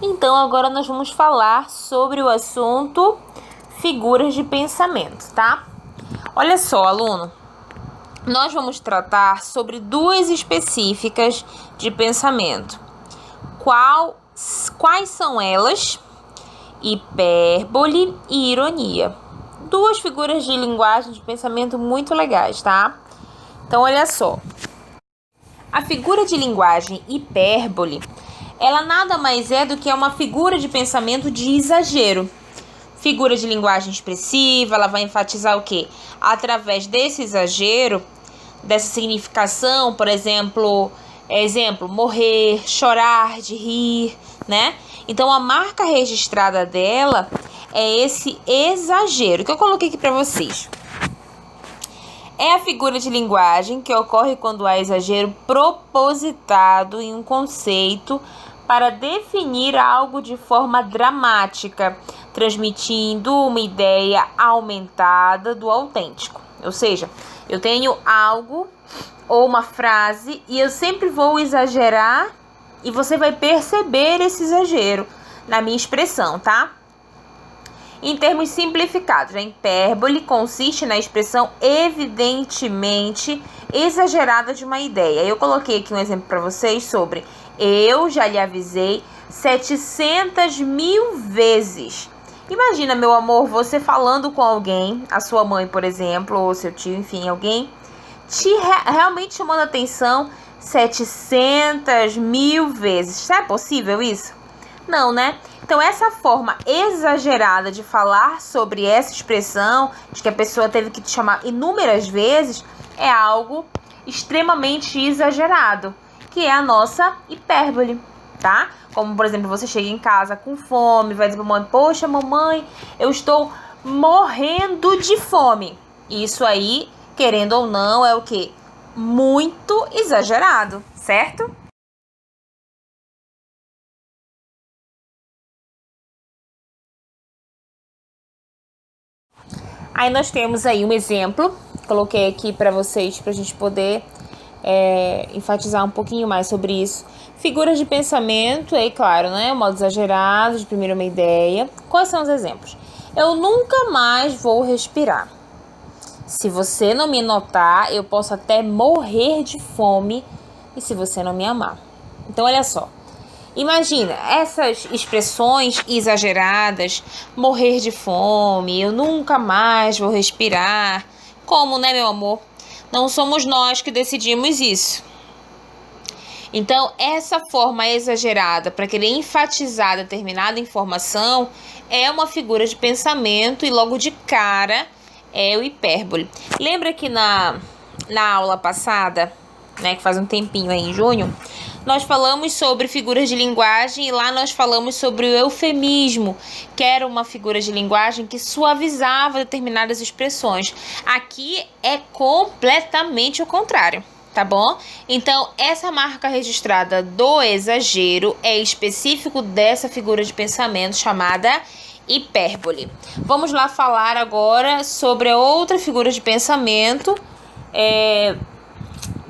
Então, agora nós vamos falar sobre o assunto figuras de pensamento, tá? Olha só, aluno, nós vamos tratar sobre duas específicas de pensamento. Quais são elas? Hipérbole e ironia. Duas figuras de linguagem de pensamento muito legais, tá? Então, olha só. A figura de linguagem hipérbole, ela nada mais é do que uma figura de pensamento de exagero. Figura de linguagem expressiva, ela vai enfatizar o quê? Através desse exagero, dessa significação, por exemplo, morrer, chorar, de rir, né? Então, a marca registrada dela é esse exagero, que eu coloquei aqui para vocês. É a figura de linguagem que ocorre quando há exagero propositado em um conceito para definir algo de forma dramática, transmitindo uma ideia aumentada do autêntico. Ou seja, eu tenho algo ou uma frase e eu sempre vou exagerar e você vai perceber esse exagero na minha expressão, tá? Em termos simplificados, a hipérbole consiste na expressão evidentemente exagerada de uma ideia. Eu coloquei aqui um exemplo para vocês sobre eu já lhe avisei 700 mil vezes. Imagina, meu amor, você falando com alguém, a sua mãe, por exemplo, ou seu tio, enfim, alguém, realmente chamando atenção 700 mil vezes. É possível isso? Não, né? Então, essa forma exagerada de falar sobre essa expressão, de que a pessoa teve que te chamar inúmeras vezes, é algo extremamente exagerado, que é a nossa hipérbole, tá? Como, por exemplo, você chega em casa com fome, vai dizer pra mamãe, poxa, mamãe, eu estou morrendo de fome. Isso aí, querendo ou não, é o quê? Muito exagerado, certo? Aí nós temos aí um exemplo, coloquei aqui para vocês, para a gente poder enfatizar um pouquinho mais sobre isso. Figuras de pensamento, aí claro, né? Modo exagerado, de primeira uma ideia. Quais são os exemplos? Eu nunca mais vou respirar. Se você não me notar, eu posso até morrer de fome e se você não me amar. Então, olha só. Imagina, essas expressões exageradas, morrer de fome, eu nunca mais vou respirar. Como, né, meu amor? Não somos nós que decidimos isso. Então, essa forma exagerada para querer enfatizar determinada informação é uma figura de pensamento e logo de cara é o hipérbole. Lembra que na aula passada, né, que faz um tempinho aí em junho, nós falamos sobre figuras de linguagem e lá nós falamos sobre o eufemismo, que era uma figura de linguagem que suavizava determinadas expressões. Aqui é completamente o contrário, tá bom? Então, essa marca registrada do exagero é específico dessa figura de pensamento chamada hipérbole. Vamos lá falar agora sobre a outra figura de pensamento,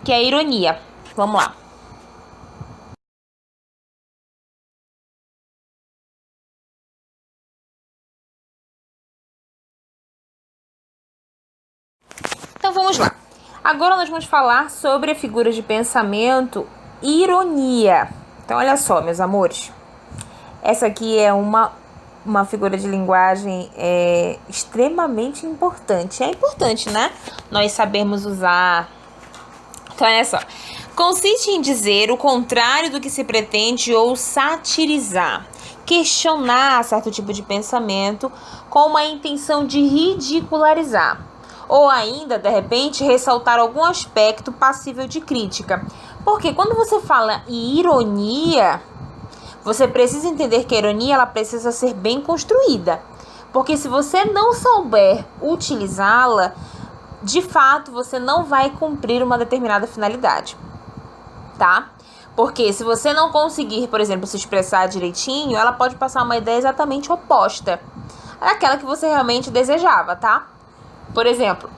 que é a ironia. Vamos lá. Então vamos lá. Agora nós vamos falar sobre a figura de pensamento ironia. Então olha só, meus amores. Essa aqui é uma figura de linguagem extremamente importante. É importante, né? Nós sabermos usar. Então olha só. Consiste em dizer o contrário do que se pretende ou satirizar. Questionar certo tipo de pensamento com uma intenção de ridicularizar. Ou ainda, de repente, ressaltar algum aspecto passível de crítica. Porque quando você fala em ironia, você precisa entender que a ironia ela precisa ser bem construída. Porque se você não souber utilizá-la, de fato, você não vai cumprir uma determinada finalidade, tá? Porque se você não conseguir, por exemplo, se expressar direitinho, ela pode passar uma ideia exatamente oposta àquela que você realmente desejava, tá? Por exemplo,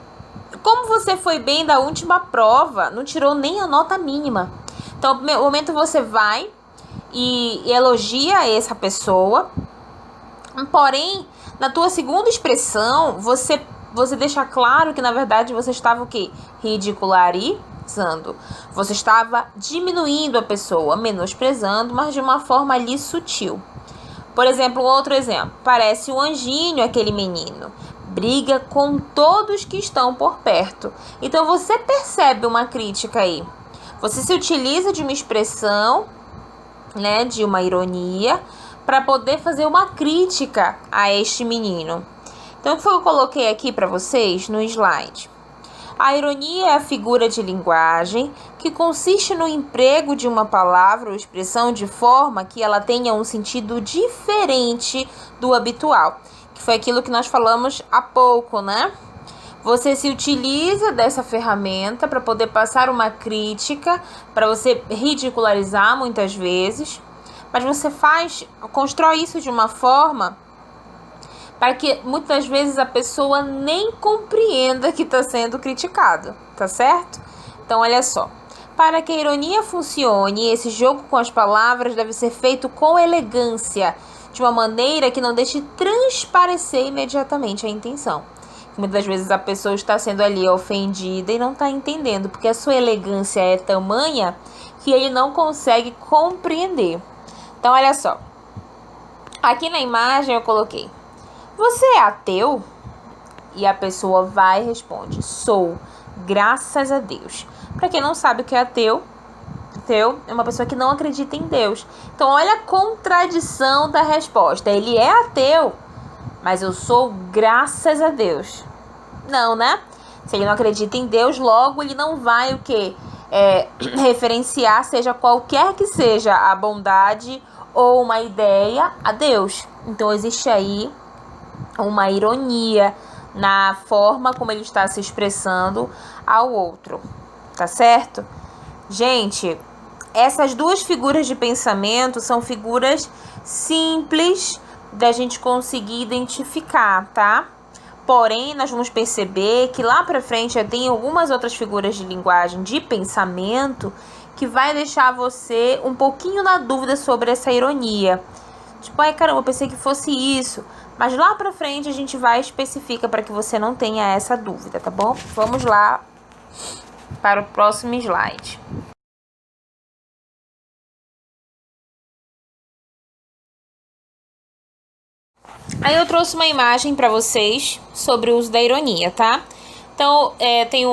como você foi bem da última prova, não tirou nem a nota mínima. Então, no momento você vai, e elogia essa pessoa. Porém, na tua segunda expressão, você deixa claro que, na verdade, você estava o quê? Ridicularizando. Você estava diminuindo a pessoa, menosprezando, mas de uma forma ali sutil. Por exemplo, outro exemplo. Parece um anjinho aquele menino. Briga com todos que estão por perto. Então, você percebe uma crítica aí. Você se utiliza de uma expressão, né, de uma ironia, para poder fazer uma crítica a este menino. Então, o que eu coloquei aqui para vocês no slide? A ironia é a figura de linguagem que consiste no emprego de uma palavra ou expressão de forma que ela tenha um sentido diferente do habitual, que foi aquilo que nós falamos há pouco, né? Você se utiliza dessa ferramenta para poder passar uma crítica, para você ridicularizar muitas vezes, mas você constrói isso de uma forma para que muitas vezes a pessoa nem compreenda que está sendo criticado, tá certo? Então, olha só. Para que a ironia funcione, esse jogo com as palavras deve ser feito com elegância, de uma maneira que não deixe transparecer imediatamente a intenção. Muitas vezes a pessoa está sendo ali ofendida e não está entendendo, porque a sua elegância é tamanha que ele não consegue compreender. Então, olha só. Aqui na imagem eu coloquei: você é ateu? E a pessoa vai e responde: sou, graças a Deus. Para quem não sabe o que é ateu é uma pessoa que não acredita em Deus. Então, olha a contradição da resposta. Ele é ateu, mas eu sou, graças a Deus. Não, né? Se ele não acredita em Deus, logo ele não vai o quê? Referenciar, seja qualquer que seja a bondade ou uma ideia, a Deus. Então, existe aí uma ironia na forma como ele está se expressando ao outro, tá certo? Gente, essas duas figuras de pensamento são figuras simples da gente conseguir identificar, tá? Porém, nós vamos perceber que lá pra frente tem algumas outras figuras de linguagem de pensamento que vai deixar você um pouquinho na dúvida sobre essa ironia. Tipo, ai caramba, eu pensei que fosse isso. Mas lá pra frente a gente vai e especifica para que você não tenha essa dúvida, tá bom? Vamos lá para o próximo slide. Aí eu trouxe uma imagem para vocês sobre o uso da ironia, tá? Então, tem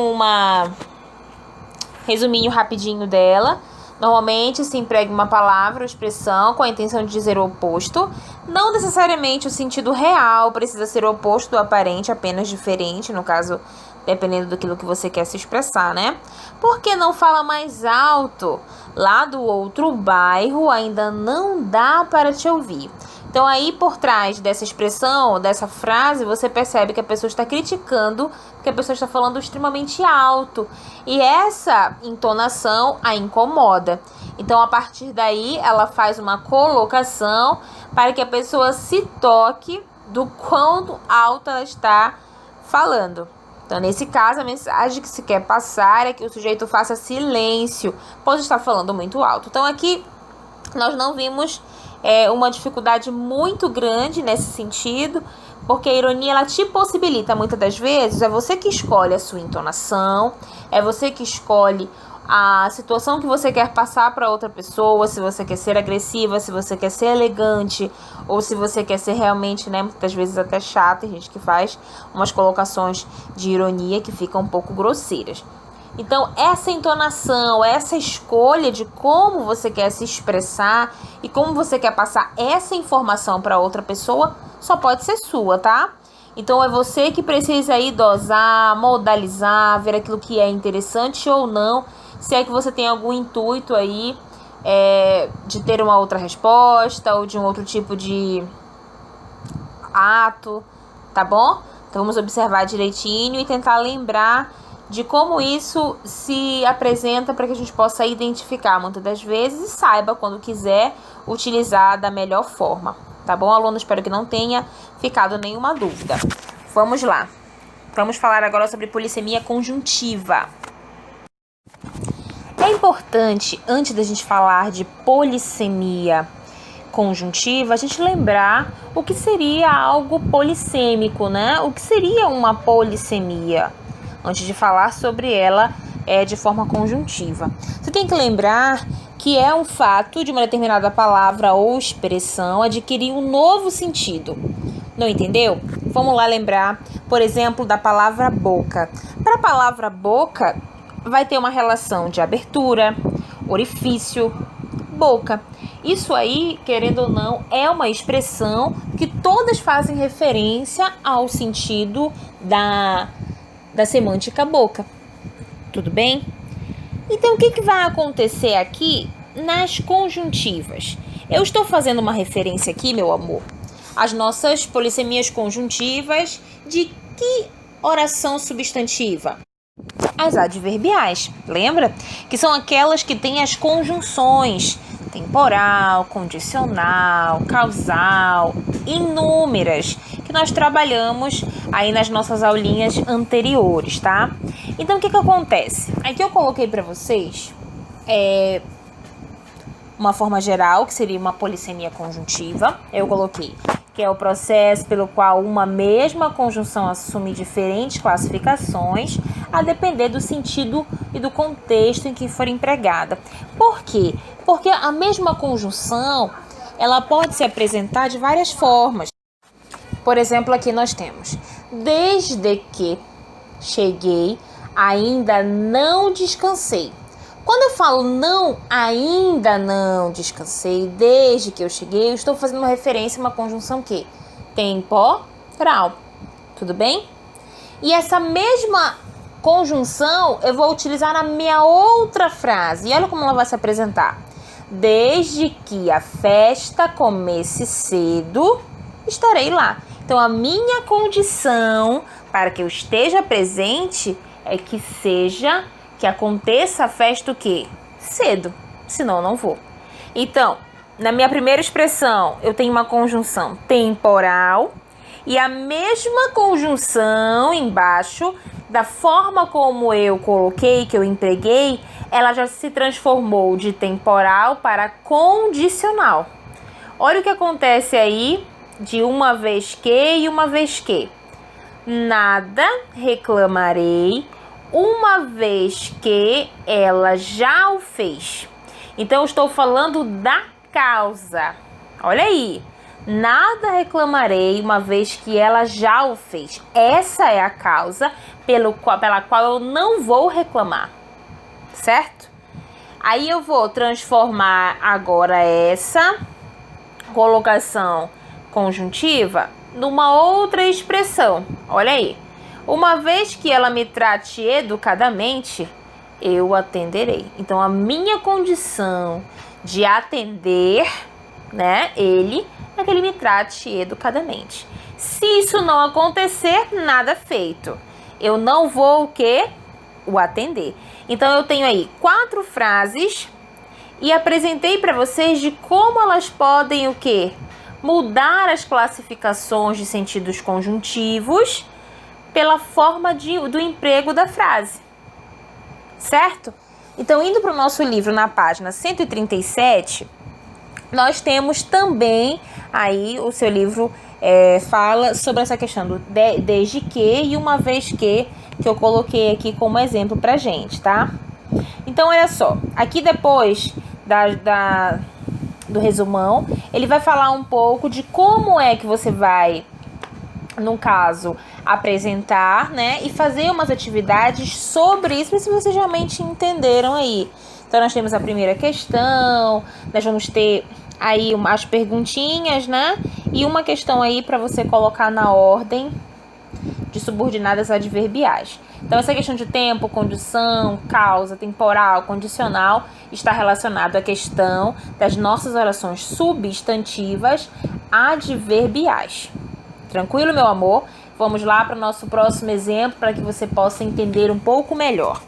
resuminho rapidinho dela. Normalmente se emprega uma palavra ou expressão com a intenção de dizer o oposto. Não necessariamente o sentido real precisa ser o oposto do aparente, apenas diferente, no caso, dependendo daquilo que você quer se expressar, né? Por que não fala mais alto? Lá do outro bairro ainda não dá para te ouvir. Então, aí por trás dessa expressão, dessa frase, você percebe que a pessoa está criticando, que a pessoa está falando extremamente alto. E essa entonação a incomoda. Então, a partir daí, ela faz uma colocação para que a pessoa se toque do quanto alto ela está falando. Então, nesse caso, a mensagem que se quer passar é que o sujeito faça silêncio, pois está falando muito alto. Então, aqui nós não vimos uma dificuldade muito grande nesse sentido, porque a ironia ela te possibilita, muitas das vezes, é você que escolhe a sua entonação, é você que escolhe a situação que você quer passar para outra pessoa, se você quer ser agressiva, se você quer ser elegante, ou se você quer ser realmente, né, muitas vezes até chata. Tem gente que faz umas colocações de ironia que ficam um pouco grosseiras. Então, essa entonação, essa escolha de como você quer se expressar e como você quer passar essa informação para outra pessoa só pode ser sua, tá? Então, é você que precisa aí dosar, modalizar, ver aquilo que é interessante ou não, se é que você tem algum intuito aí de ter uma outra resposta ou de um outro tipo de ato, tá bom? Então, vamos observar direitinho e tentar lembrar de como isso se apresenta para que a gente possa identificar muitas das vezes e saiba, quando quiser, utilizar da melhor forma. Tá bom, aluno? Espero que não tenha ficado nenhuma dúvida. Vamos lá. Vamos falar agora sobre polissemia conjuntiva. É importante, antes da gente falar de polissemia conjuntiva, a gente lembrar o que seria algo polissêmico, né? O que seria uma polissemia, antes de falar sobre ela de forma conjuntiva. Você tem que lembrar que é um fato de uma determinada palavra ou expressão adquirir um novo sentido. Não entendeu? Vamos lá lembrar, por exemplo, da palavra boca. Para a palavra boca, vai ter uma relação de abertura, orifício, boca. Isso aí, querendo ou não, é uma expressão que todas fazem referência ao sentido da semântica boca. Tudo bem? Então, o que vai acontecer aqui nas conjuntivas? Eu estou fazendo uma referência aqui, meu amor, às nossas polissemias conjuntivas de que oração substantiva? As adverbiais, lembra? Que são aquelas que têm as conjunções temporal, condicional, causal, inúmeras, que nós trabalhamos aí nas nossas aulinhas anteriores, tá? Então, o que acontece? Aqui eu coloquei para vocês uma forma geral, que seria uma polissemia conjuntiva. Eu coloquei que é o processo pelo qual uma mesma conjunção assume diferentes classificações, a depender do sentido e do contexto em que for empregada. Por quê? Porque a mesma conjunção, ela pode se apresentar de várias formas. Por exemplo, aqui nós temos: desde que cheguei, ainda não descansei. Quando eu falo ainda não descansei, desde que eu cheguei, eu estou fazendo uma referência a uma conjunção que? Temporal. Tudo bem? E essa mesma conjunção eu vou utilizar na minha outra frase. E olha como ela vai se apresentar. Desde que a festa comece cedo, estarei lá. Então, a minha condição para que eu esteja presente é que aconteça a festa o quê? Cedo, senão eu não vou. Então, na minha primeira expressão, eu tenho uma conjunção temporal e a mesma conjunção embaixo, da forma como eu coloquei, que eu empreguei, ela já se transformou de temporal para condicional. Olha o que acontece aí de uma vez que e uma vez que. Nada reclamarei, uma vez que ela já o fez. Então, eu estou falando da causa. Olha aí. Nada reclamarei, uma vez que ela já o fez. Essa é a causa pela qual eu não vou reclamar. Certo? Aí eu vou transformar agora essa colocação conjuntiva numa outra expressão. Olha aí. Uma vez que ela me trate educadamente, eu atenderei. Então, a minha condição de atender, né, ele, é que ele me trate educadamente. Se isso não acontecer, nada feito. Eu não vou o quê? O atender. Então, eu tenho aí 4 frases e apresentei para vocês de como elas podem o quê? Mudar as classificações de sentidos conjuntivos pela forma do emprego da frase, certo? Então, indo para o nosso livro na página 137, nós temos também aí o seu livro fala sobre essa questão do desde que e uma vez que eu coloquei aqui como exemplo pra gente, tá? Então, olha só, aqui depois do resumão, ele vai falar um pouco de como é que você vai, no caso, apresentar, né, e fazer umas atividades sobre isso, se vocês realmente entenderam aí. Então, nós temos a primeira questão, nós vamos ter aí as perguntinhas, né, e uma questão aí para você colocar na ordem de subordinadas adverbiais. Então, essa questão de tempo, condição, causa, temporal, condicional, está relacionado à questão das nossas orações substantivas adverbiais. Tranquilo, meu amor? Vamos lá para o nosso próximo exemplo para que você possa entender um pouco melhor.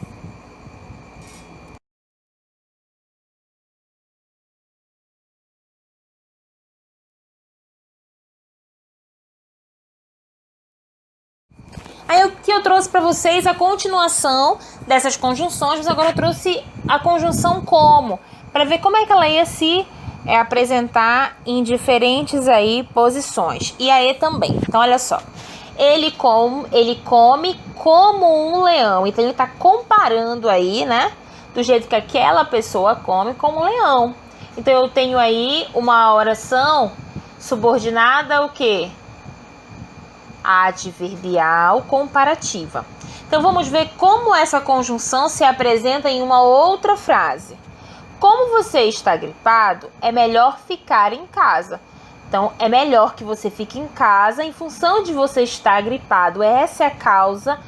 Aí aqui eu trouxe para vocês a continuação dessas conjunções, mas agora eu trouxe a conjunção como, para ver como é que ela ia se apresentar em diferentes aí posições. E a E também. Então, olha só. Ele come como um leão. Então, ele está comparando aí, né? Do jeito que aquela pessoa come como um leão. Então, eu tenho aí uma oração subordinada ao quê? Adverbial comparativa. Então, vamos ver como essa conjunção se apresenta em uma outra frase. Como você está gripado, é melhor ficar em casa. Então, é melhor que você fique em casa em função de você estar gripado. Essa é a causa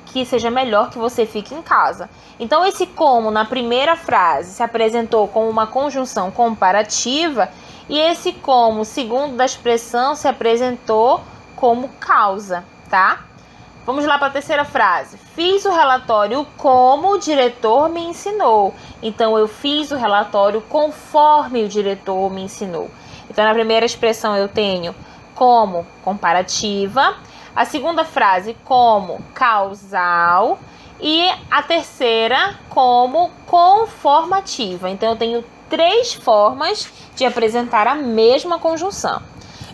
que seja melhor que você fique em casa. Então, esse como na primeira frase se apresentou como uma conjunção comparativa e esse como, segundo da expressão, se apresentou como causa, tá? Vamos lá para a terceira frase. Fiz o relatório como o diretor me ensinou. Então, eu fiz o relatório conforme o diretor me ensinou. Então, na primeira expressão eu tenho como comparativa. A segunda frase como causal. E a terceira como conformativa. Então, eu tenho 3 formas de apresentar a mesma conjunção.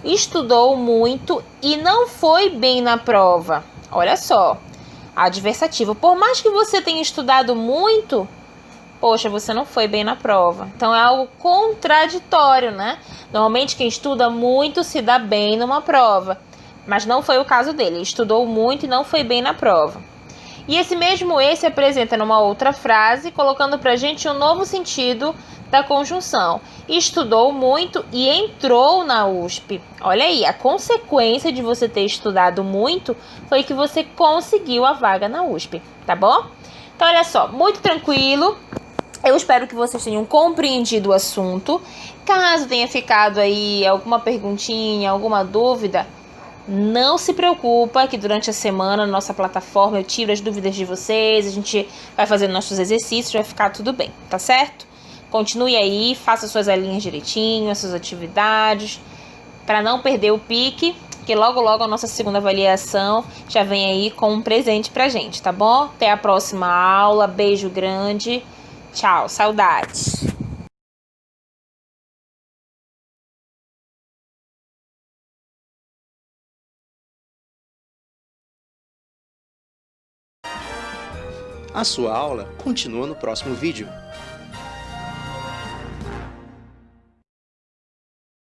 Estudou muito e não foi bem na prova. Olha só, adversativo. Por mais que você tenha estudado muito, poxa, você não foi bem na prova. Então, é algo contraditório, né? Normalmente, quem estuda muito se dá bem numa prova. Mas não foi o caso dele. Ele estudou muito e não foi bem na prova. E esse mesmo se apresenta numa outra frase, colocando pra gente um novo sentido da conjunção. Estudou muito e entrou na USP. Olha aí, a consequência de você ter estudado muito foi que você conseguiu a vaga na USP, tá bom? Então, olha só, muito tranquilo. Eu espero que vocês tenham compreendido o assunto. Caso tenha ficado aí alguma perguntinha, alguma dúvida, não se preocupa que durante a semana na nossa plataforma eu tiro as dúvidas de vocês, a gente vai fazendo nossos exercícios, vai ficar tudo bem, tá certo? Continue aí, faça suas aulinhas direitinho, as suas atividades, para não perder o pique, que logo logo a nossa segunda avaliação já vem aí com um presente pra gente, tá bom? Até a próxima aula, beijo grande, tchau, saudades! A sua aula continua no próximo vídeo.